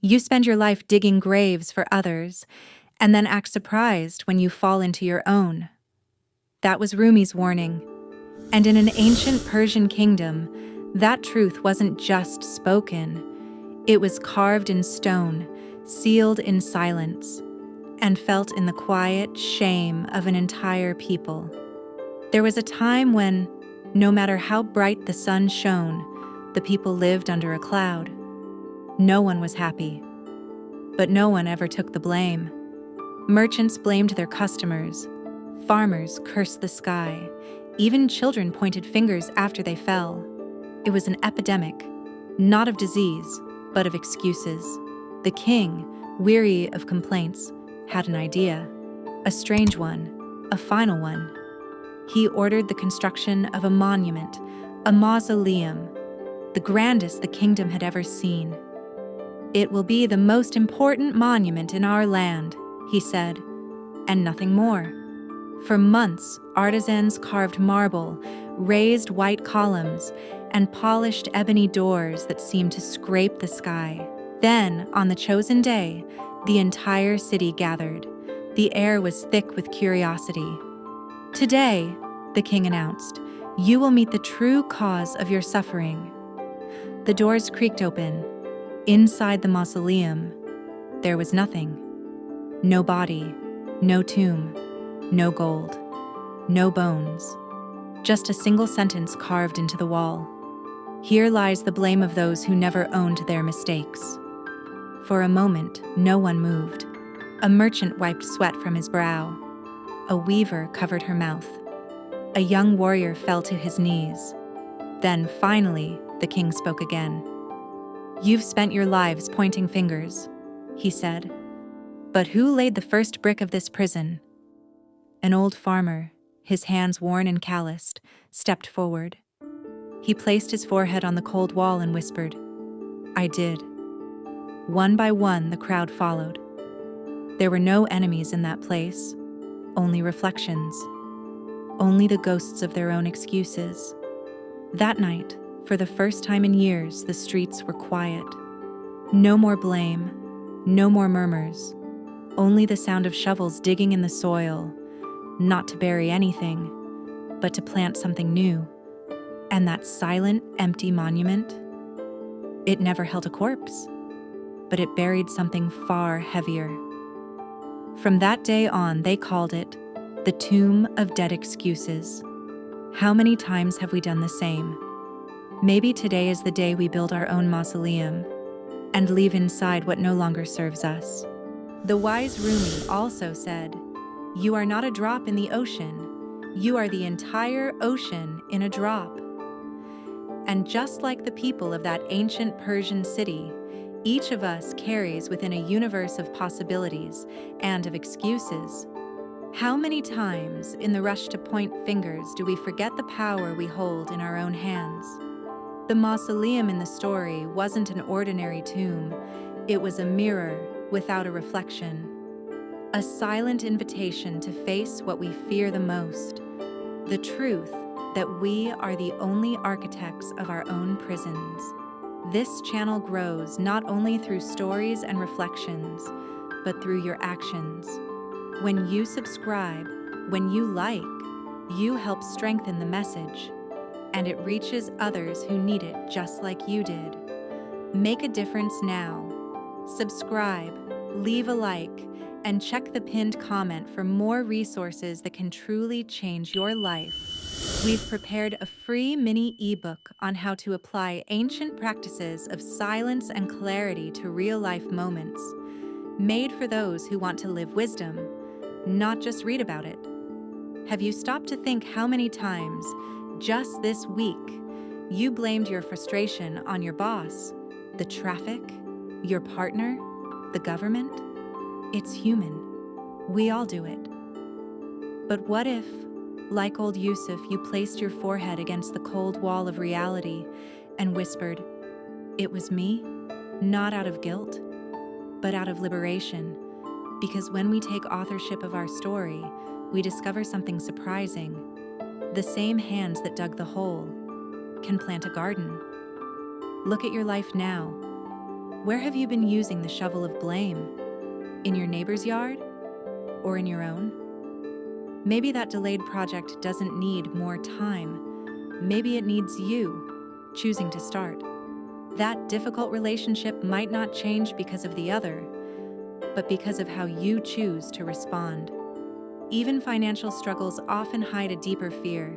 You spend your life digging graves for others, and then act surprised when you fall into your own. That was Rumi's warning. And in an ancient Persian kingdom, that truth wasn't just spoken. It was carved in stone, sealed in silence, and felt in the quiet shame of an entire people. There was a time when, no matter how bright the sun shone, the people lived under a cloud. No one was happy, but no one ever took the blame. Merchants blamed their customers, farmers cursed the sky, even children pointed fingers after they fell. It was an epidemic, not of disease, but of excuses. The king, weary of complaints, had an idea, a strange one, a final one. He ordered the construction of a monument, a mausoleum, the grandest the kingdom had ever seen. "It will be the most important monument in our land," he said, and nothing more. For months, artisans carved marble, raised white columns, and polished ebony doors that seemed to scrape the sky. Then, on the chosen day, the entire city gathered. The air was thick with curiosity. "Today," the king announced, "you will meet the true cause of your suffering." The doors creaked open. Inside the mausoleum, there was nothing. No body, no tomb, no gold, no bones. Just a single sentence carved into the wall. "Here lies the blame of those who never owned their mistakes." For a moment, no one moved. A merchant wiped sweat from his brow. A weaver covered her mouth. A young warrior fell to his knees. Then, finally, the king spoke again. "You've spent your lives pointing fingers," he said. "But who laid the first brick of this prison?" An old farmer, his hands worn and calloused, stepped forward. He placed his forehead on the cold wall and whispered, "I did." One by one, the crowd followed. There were no enemies in that place, only reflections, only the ghosts of their own excuses. That night, for the first time in years, the streets were quiet. No more blame, no more murmurs, only the sound of shovels digging in the soil, not to bury anything, but to plant something new. And that silent, empty monument? It never held a corpse, but it buried something far heavier. From that day on, they called it the Tomb of Dead Excuses. How many times have we done the same? Maybe today is the day we build our own mausoleum and leave inside what no longer serves us. The wise Rumi also said, "You are not a drop in the ocean. You are the entire ocean in a drop." And just like the people of that ancient Persian city, each of us carries within a universe of possibilities and of excuses. How many times, in the rush to point fingers, do we forget the power we hold in our own hands? The mausoleum in the story wasn't an ordinary tomb. It was a mirror without a reflection. A silent invitation to face what we fear the most. The truth that we are the only architects of our own prisons. This channel grows not only through stories and reflections, but through your actions. When you subscribe, when you like, you help strengthen the message, and it reaches others who need it just like you did. Make a difference now. Subscribe, leave a like, and check the pinned comment for more resources that can truly change your life. We've prepared a free mini ebook on how to apply ancient practices of silence and clarity to real-life moments, made for those who want to live wisdom, not just read about it. Have you stopped to think how many times, just this week, you blamed your frustration on your boss, the traffic, your partner, the government? It's human. We all do it. But what if, like old Yusuf, you placed your forehead against the cold wall of reality and whispered, "It was me, not out of guilt, but out of liberation." Because when we take authorship of our story, we discover something surprising. The same hands that dug the hole can plant a garden. Look at your life now. Where have you been using the shovel of blame? In your neighbor's yard? Or in your own? Maybe that delayed project doesn't need more time. Maybe it needs you choosing to start. That difficult relationship might not change because of the other, but because of how you choose to respond. Even financial struggles often hide a deeper fear,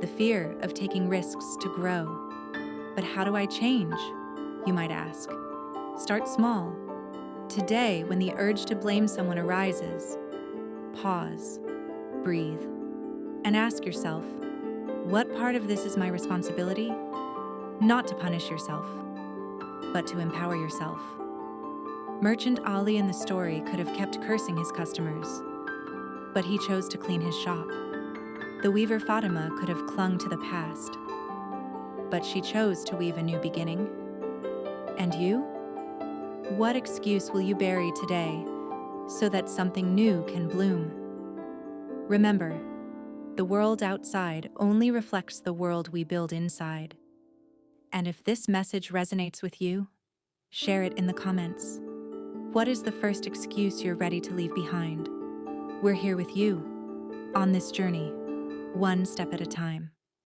the fear of taking risks to grow. But how do I change? You might ask. Start small. Today, when the urge to blame someone arises, pause, breathe, and ask yourself, what part of this is my responsibility? Not to punish yourself, but to empower yourself. Merchant Ali in the story could have kept cursing his customers, but he chose to clean his shop. The weaver Fatima could have clung to the past, but she chose to weave a new beginning. And you? What excuse will you bury today so that something new can bloom? Remember, the world outside only reflects the world we build inside. And if this message resonates with you, share it in the comments. What is the first excuse you're ready to leave behind? We're here with you on this journey, one step at a time.